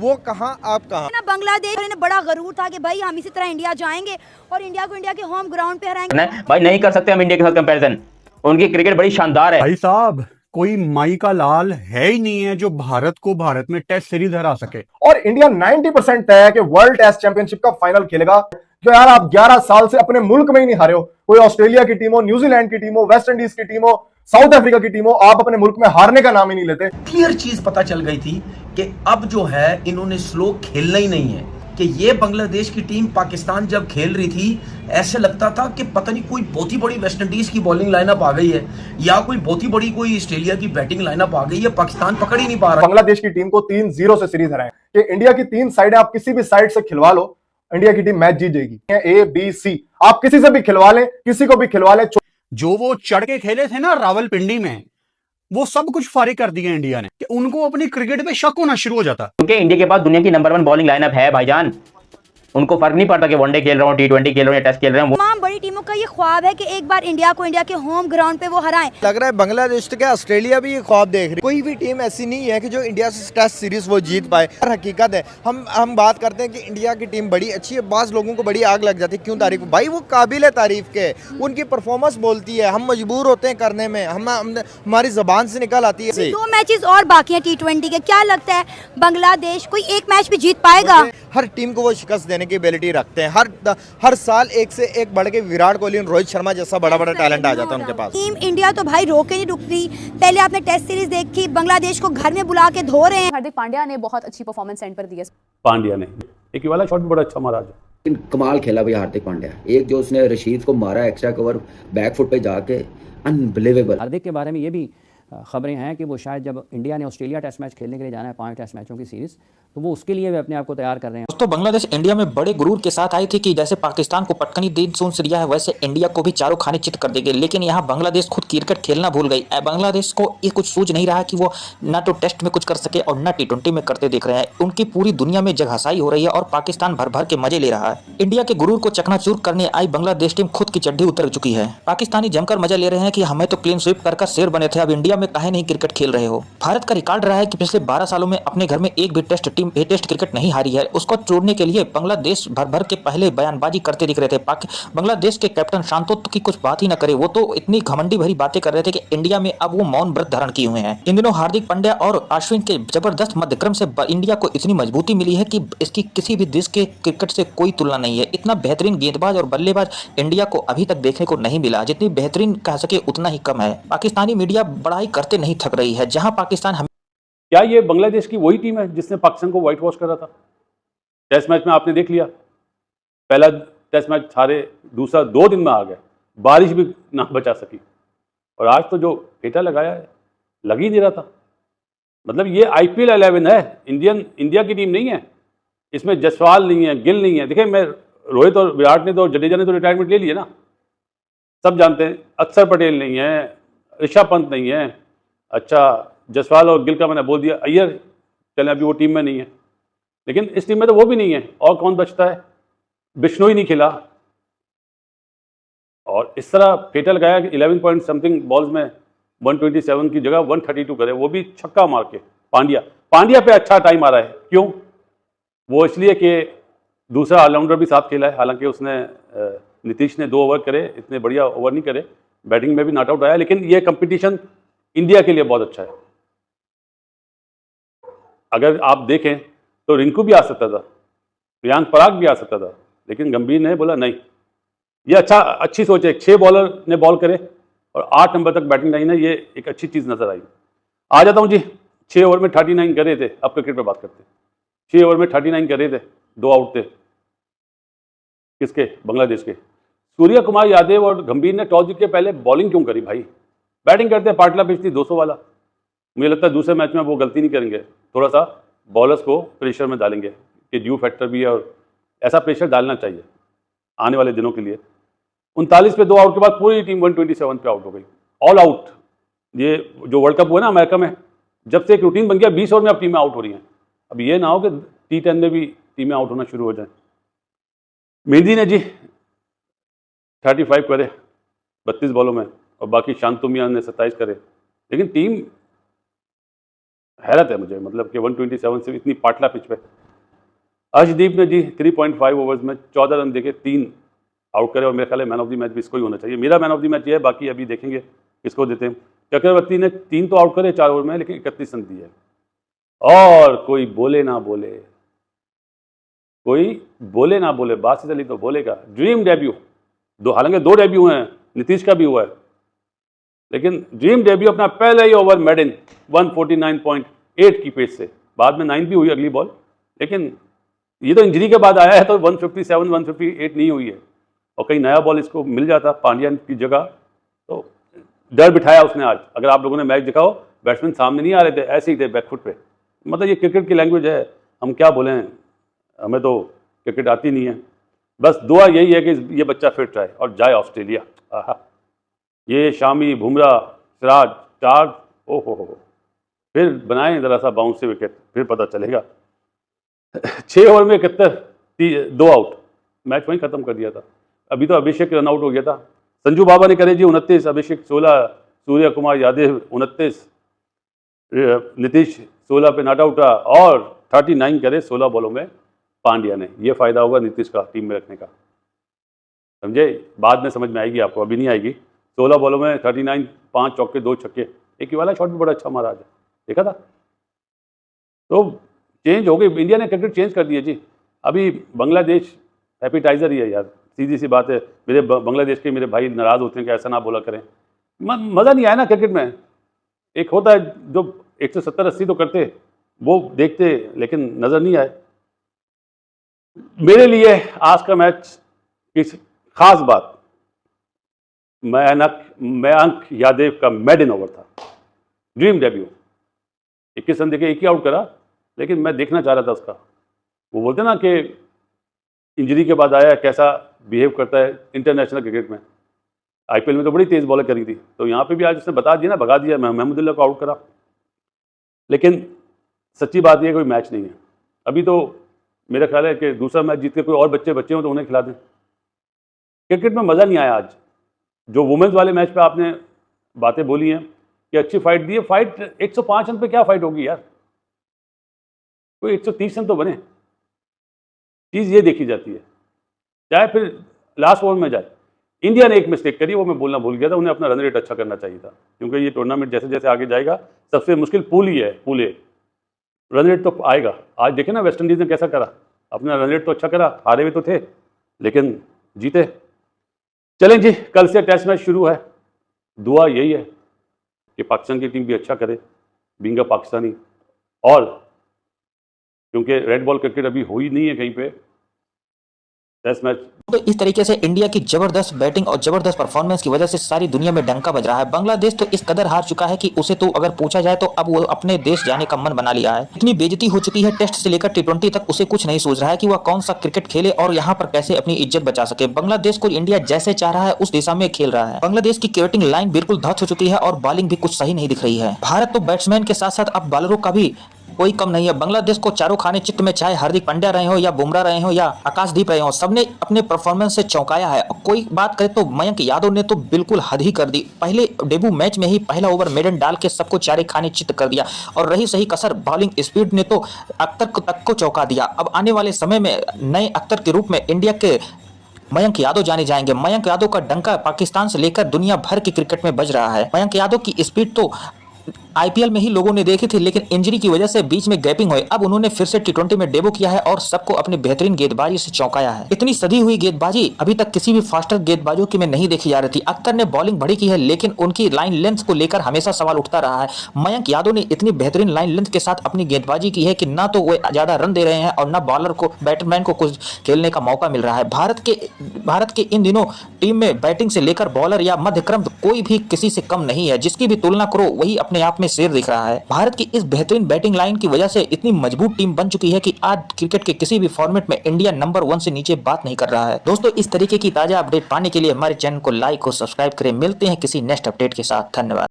वो कहाँ आप कहाँ। ना बांग्लादेश ने बड़ा गरूर था कि भाई हम इसी तरह इंडिया जाएंगे और इंडिया को इंडिया के होम ग्राउंड पे हराएंगे। भाई नहीं कर सकते हम इंडिया के साथ कंपैरिजन, उनकी क्रिकेट बड़ी शानदार है। भाई साहब, कोई माई का लाल है ही नहीं है जो भारत को भारत में टेस्ट सीरीज हरा सके। और इंडिया 90% तय है कि वर्ल्ड टेस्ट चैंपियनशिप का फाइनल खेलेगा। जो यार आप 11 साल से अपने मुल्क में ही नहीं हारे हो, कोई ऑस्ट्रेलिया की टीम हो, न्यूजीलैंड की टीम हो, वेस्ट इंडीज की टीम हो, साउथ अफ्रीका की टीम हो, आप अपने मुल्क में हारने का नाम ही नहीं लेते। क्लियर चीज पता चल गई थी कि अब जो है इन्होंने स्लो खेलना ही नहीं है। कि ये बांग्लादेश की टीम पाकिस्तान जब खेल रही थी ऐसे लगता था कि पता नहीं कोई बहुत ही बड़ी वेस्ट इंडीज की बॉलिंग लाइनअप आ गई है या कोई बहुत ही बड़ी कोई ऑस्ट्रेलिया की बैटिंग लाइनअप आ गई है, पाकिस्तान पकड़ ही नहीं पा रहा। बांग्लादेश की टीम को 3-0 से सीरीज हराए कि इंडिया की 3 साइडें आप किसी भी साइड से खिलवा लो, इंडिया की टीम मैच जीत जाएगी। ए बी सी आप किसी से भी खिलवा लें, किसी को भी खिलवा लें। जो वो चढ़ के खेले थे ना रावलपिंडी में, वो सब कुछ फारिग कर दिया इंडिया ने कि उनको अपनी क्रिकेट पे शक होना शुरू हो जाता। क्योंकि इंडिया के पास दुनिया की नंबर 1 बॉलिंग लाइनअप है भाईजान। उनको फर्क नहीं पड़ता कि वनडे खेल रहा हूँ, T20 खेल रहा हूँ या टेस्ट खेल रहा हूँ। तमाम बड़ी टीमों का ये ख्वाब है कि एक बार इंडिया को इंडिया के होम ग्राउंड पे वो हराएं। लग रहा है बांग्लादेश तो क्या ऑस्ट्रेलिया भी ये ख्वाब देख रही है। कोई भी टीम ऐसी नहीं है कि जो इंडिया से टेस्ट सीरीज वो जीत पाए। हकीकत है, हम बात करते हैं कि इंडिया की टीम बड़ी अच्छी है, बाज लोगों को बड़ी आग लग जाती है। क्यों तारीफ? भाई वो काबिल है तारीफ के, उनकी परफॉर्मेंस बोलती है, हम मजबूर होते हैं करने में, हमारी जबान से निकल आती है। 2 मैचेस और बाकी हैं T20 के, क्या लगता है बांग्लादेश कोई एक मैच भी जीत पाएगा? हर टीम को वो शिकस्त देने की एबिलिटी रखते हैं। हर साल एक से एक बढ़ के विराट कोहली और रोहित शर्मा जैसा बड़ा बड़ा टैलेंट आ जाता है उनके पास। टीम इंडिया तो भाई रोके नहीं रुकती। पहले आपने टेस्ट सीरीज देखी, बांग्लादेश को घर में बुला के धो रहे हैं। हार्दिक पांड्या ने बहुत अच्छी परफॉर्मेंस एंड पर दी है। पांड्या ने एक वाला शॉट भी बड़ा अच्छा मारा। कमाल खेला भैया हार्दिक पांड्या। एक जो उसने रशीद को मारा एक्स्ट्रा कवर बैक फुट पे जाके, अनबिलीवेबल। हार्दिक के बारे में ये भी खबरें हैं कि वो शायद जब इंडिया ने ऑस्ट्रेलिया टेस्ट मैच खेलने के लिए जाना है 5 टेस्ट मैचों की सीरीज़, तो वो उसके लिए भी अपने आप को तैयार कर रहे हैं। दोस्तों बांग्लादेश इंडिया में बड़े गुरूर के साथ आई थी कि जैसे पाकिस्तान को पटकनी दिन सूंस दिया है वैसे इंडिया को भी चारों खाने चित कर देंगे। लेकिन यहाँ बांग्लादेश खुद क्रिकेट खेलना भूल गई। बांग्लादेश को ये कुछ सूझ नहीं रहा कि वो ना तो टेस्ट में कुछ कर सके और ना T20 में करते दिख रहे हैं। उनकी पूरी दुनिया में जगहसाई हो रही है और पाकिस्तान भर भर के मजे ले रहा है। इंडिया के गुरूर को चकनाचूर करने आई बांग्लादेश टीम खुद की चड्डी उतर चुकी है। पाकिस्तानी जमकर मजा ले रहे हैं कि हमें तो क्लीन स्वीप कर शेर बने थे, अब इंडिया में काहे नहीं क्रिकेट खेल रहे हो। भारत का रिकॉर्ड रहा है कि पिछले 12 सालों में अपने घर में एक भी टेस्ट क्रिकेट नहीं हारी है। उसको तोड़ने के लिए बांग्लादेश भर भर के पहले बयानबाजी करते दिख रहे थे। बांग्लादेश के कैप्टन शांतो की कुछ बात ही न करे, वो तो इतनी घमंडी भरी बातें कर रहे थे कि इंडिया में अब वो मौन व्रत धारण किए हुए हैं। इन दिनों हार्दिक पांड्या और अश्विन के जबरदस्त मध्यक्रम से इंडिया को इतनी मजबूती मिली है कि इसकी किसी भी देश के क्रिकेट से कोई तुलना नहीं है। इतना बेहतरीन गेंदबाज और बल्लेबाज इंडिया को अभी तक देखने को नहीं मिला। जितनी बेहतरीन कह सके उतना ही कम है। पाकिस्तानी मीडिया बड़ाई करते नहीं थक रही है। जहां पाकिस्तान क्या ये बांग्लादेश की वही टीम है जिसने पाकिस्तान को व्हाइट वॉश करा था? टेस्ट मैच में आपने देख लिया, पहला टेस्ट मैच हारे, दूसरा 2 दिन में आ गए, बारिश भी ना बचा सकी। और आज तो जो फेटा लगाया है लग ही नहीं रहा था। मतलब ये IPL 11 है, इंडिया की टीम नहीं है। इसमें जसवाल नहीं है, गिल नहीं है। देखिए मैं रोहित और विराट ने तो, जडेजा ने तो रिटायरमेंट ले लिया ना, सब जानते हैं। अक्षर पटेल नहीं है, ऋषभ पंत नहीं है। अच्छा जसवाल और गिल का मैंने बोल दिया, अय्यर चले अभी वो टीम में नहीं है, लेकिन इस टीम में तो वो भी नहीं है। और कौन बचता है? बिश्नोई नहीं खेला। और इस तरह फेटा लगाया कि 11 पॉइंट समथिंग बॉल्स में 127 की जगह 132 करे, वो भी छक्का मार के। पांड्या पे अच्छा टाइम आ रहा है। क्यों? वो इसलिए कि दूसरा ऑलराउंडर भी साथ खेला है। हालांकि उसने नीतीश ने 2 ओवर करे, इतने बढ़िया ओवर नहीं करे, बैटिंग में भी नॉट आउट आया। लेकिन ये कंपटीशन इंडिया के लिए बहुत अच्छा है। अगर आप देखें तो रिंकू भी आ सकता था, प्रियांक पराग भी आ सकता था, लेकिन गंभीर ने बोला नहीं। ये अच्छी सोच है। 6 बॉलर ने बॉल करे और 8 नंबर तक बैटिंग लाइन है, ये एक अच्छी चीज़ नजर आई। आ जाता हूँ जी। 6 ओवर में 39 करे थे। अब क्रिकेट पे बात करते हैं। 6 ओवर में 39 करे थे, 2 आउट थे। किसके? बांग्लादेश के। सूर्य कुमार यादव और गंभीर ने टॉस जीत के पहले बॉलिंग क्यों करी भाई? बैटिंग करते पाटला पिच थी 200 वाला। मुझे लगता है दूसरे मैच में वो गलती नहीं करेंगे। थोड़ा सा बॉलर्स को प्रेशर में डालेंगे कि ड्यू फैक्टर भी है और ऐसा प्रेशर डालना चाहिए आने वाले दिनों के लिए। 39 पे 2 आउट के बाद पूरी टीम 127 पे आउट हो गई, ऑल आउट। ये जो वर्ल्ड कप हुआ ना अमेरिका में, जब से एक रूटीन बन गया 20 ओवर में अब टीमें आउट हो रही हैं। अब ये ना हो कि T10 में भी टीमें आउट होना शुरू हो जाए। मेहंदी ने जी 35 करे 32 बॉलों में और बाकी शांतु मियां ने 27 करे। लेकिन टीम हैरत है मुझे, मतलब कि 127 से इतनी पाटला पिच पे अर्शदीप ने जी 3.5 ओवर्स में 14 रन देके 3 आउट करे और मेरे ख्याल है मैन ऑफ द मैच भी इसको ही होना चाहिए। मेरा मैन ऑफ द मैच ये है, बाकी अभी देखेंगे किसको देते हैं। चक्रवर्ती ने 3 तो आउट करे 4 ओवर में, लेकिन 31 रन दिए। और कोई बोले ना बोले, कोई बोले ना बोले, बासित अली तो बोलेगा। ड्रीम डेब्यू, हालांकि 2 डेब्यू हैं, नीतीश का भी हुआ है, लेकिन ड्रीम डेब्यू अपना पहले ही ओवर मेड इन 149.8 की पेस से। बाद में 9 भी हुई अगली बॉल, लेकिन ये तो इंजरी के बाद आया है, तो 157 158 नहीं हुई है। और कहीं नया बॉल इसको मिल जाता पांड्या की जगह, तो डर बिठाया उसने आज। अगर आप लोगों ने मैच दिखाओ, बैट्समैन सामने नहीं आ रहे थे, ऐसे ही थे बैकफुट पे। मतलब ये क्रिकेट की लैंग्वेज है, हम क्या बोलें, हमें तो क्रिकेट आती नहीं है। बस दुआ यही है कि ये बच्चा फिट रहे और जाए ऑस्ट्रेलिया। आहा, ये शामी, बुमराह, सिराज 4, ओहो, फिर बनाएं ज़रा सा बाउंस से विकेट, फिर पता चलेगा। 6 ओवर में 71, 2 आउट, मैच वहीं ख़त्म कर दिया था। अभी तो अभिषेक रन आउट हो गया था। संजू बाबा ने करे जी 29, अभिषेक 16, सूर्य कुमार यादव 29, नीतीश 16 पे नॉट आउट रहा, और 39 करे 16 बॉलों में पांड्या ने। ये फ़ायदा होगा नीतीश का टीम में रखने का, समझे। बाद में समझ में आएगी आपको, अभी नहीं आएगी। 16 बॉलों में 39, 5 चौके 2 छक्के, एक ही वाला शॉट भी बड़ा अच्छा मारा आज, देखा था। तो चेंज हो गई, इंडिया ने क्रिकेट चेंज कर दिया जी। अभी बांग्लादेश एपिटाइजर ही है यार, सीधी सी बात है। मेरे बांग्लादेश के मेरे भाई नाराज़ होते हैं कि ऐसा ना बोला करें। मज़ा नहीं आया ना क्रिकेट में। एक होता है जो 170-80 तो करते, वो देखते, लेकिन नज़र नहीं आए। मेरे लिए आज का मैच की खास बात, मयंक यादव का मेडन ओवर था, ड्रीम डेब्यू। 21 रन देके 1 ही आउट करा, लेकिन मैं देखना चाह रहा था उसका। वो बोलते ना कि इंजरी के बाद आया, कैसा बिहेव करता है इंटरनेशनल क्रिकेट में। आईपीएल में तो बड़ी तेज़ बॉलें करी थी, तो यहाँ पे भी आज उसने बता दिया ना, भगा दिया, महमूदुल्लाह को आउट करा। लेकिन सच्ची बात यह कोई मैच नहीं है। अभी तो मेरा ख्याल है कि दूसरा मैच जीत के कोई और बच्चे हो तो उन्हें खिला दें। क्रिकेट में मज़ा नहीं आया आज। जो वुमेंस वाले मैच पे आपने बातें बोली हैं कि अच्छी फाइट दी है, फाइट 105 रन पे क्या फाइट होगी यार, कोई 130 रन तो बने। चीज़ ये देखी जाती है, चाहे फिर लास्ट ओवर में जाए। इंडिया ने एक मिस्टेक करी, वो मैं बोलना भूल गया था, उन्हें अपना रन रेट अच्छा करना चाहिए था, क्योंकि ये टूर्नामेंट जैसे जैसे आगे जाएगा सबसे मुश्किल पूल ही है, पूल ए। रन रेट तो आएगा। आज देखे ना वेस्ट इंडीज़ ने कैसा करा, अपना रन रेट तो अच्छा करा, हारे हुए तो थे लेकिन जीते। चलें जी, कल से टेस्ट मैच शुरू है। दुआ यही है कि पाकिस्तान की टीम भी अच्छा करे, बीइंग अ पाकिस्तानी, और क्योंकि रेड बॉल क्रिकेट अभी हुई नहीं है कहीं पे टेस्ट मैच। तो इस तरीके से इंडिया की जबरदस्त बैटिंग और जबरदस्त परफॉर्मेंस की वजह से सारी दुनिया में डंका बज रहा है। बांग्लादेश तो इस कदर हार चुका है कि उसे तो अगर पूछा जाए तो अब वो अपने देश जाने का मन बना लिया है। इतनी बेइज्जती हो चुकी है, टेस्ट से लेकर T20 तक उसे कुछ नहीं सोच रहा है कि वह कौन सा क्रिकेट खेले और यहाँ पर कैसे अपनी इज्जत बचा सके। बांग्लादेश को इंडिया जैसे चाह रहा है उस दिशा में खेल रहा है। बांग्लादेश की बैटिंग लाइन बिल्कुल ध्वस्त हो चुकी है और बॉलिंग भी कुछ सही नहीं दिख रही है। भारत तो बैट्समैन के साथ साथ अब बॉलरों का भी कोई कम नहीं है। बांग्लादेश को चारों खाने चित्त में, चाहे हार्दिक पांड्या रहे हो या बुमराह रहे हो या आकाशदीप रहे हो, सबने अपने परफॉर्मेंस से चौंकाया है। कोई बात करे तो मयंक यादव ने तो बिल्कुल हद ही कर दी। पहले डेब्यू मैच में ही पहला ओवर मेडन डाल के सबको चारे खाने चित्त कर दिया, और रही सही कसर बॉलिंग स्पीड ने तो अख्तर तक को चौंका दिया। अब आने वाले समय में नए अख्तर के रूप में इंडिया के मयंक यादव जाने जाएंगे। मयंक यादव का डंका पाकिस्तान से लेकर दुनिया भर के क्रिकेट में बज रहा है। मयंक यादव की स्पीड तो आईपीएल में ही लोगों ने देखी थी, लेकिन इंजरी की वजह से बीच में गैपिंग हुई। अब उन्होंने फिर से T20 में डेब्यू किया है और सबको अपनी बेहतरीन गेंदबाजी से चौंकाया है। इतनी सदी हुई गेंदबाजी अभी तक किसी भी फास्टर गेंदबाजों की में नहीं देखी जा रही थी। अख्तर ने बॉलिंग बड़ी की है, लेकिन उनकी लाइन लेंथ को लेकर हमेशा सवाल उठता रहा है। मयंक यादव ने इतनी बेहतरीन लाइन लेंथ के साथ अपनी गेंदबाजी की है कि ना तो वो ज्यादा रन दे रहे हैं और ना बॉलर को, बैट्समैन को कुछ खेलने का मौका मिल रहा है। भारत के इन दिनों टीम में बैटिंग से लेकर बॉलर या मध्यक्रम कोई भी किसी से कम नहीं है। जिसकी भी तुलना करो वही अपने आप में शेर दिख रहा है। भारत की इस बेहतरीन बैटिंग लाइन की वजह से इतनी मजबूत टीम बन चुकी है कि आज क्रिकेट के किसी भी फॉर्मेट में इंडिया नंबर 1 से नीचे बात नहीं कर रहा है। दोस्तों, इस तरीके की ताजा अपडेट पाने के लिए हमारे चैनल को लाइक और सब्सक्राइब करें। मिलते हैं किसी नेक्स्ट अपडेट के साथ। धन्यवाद।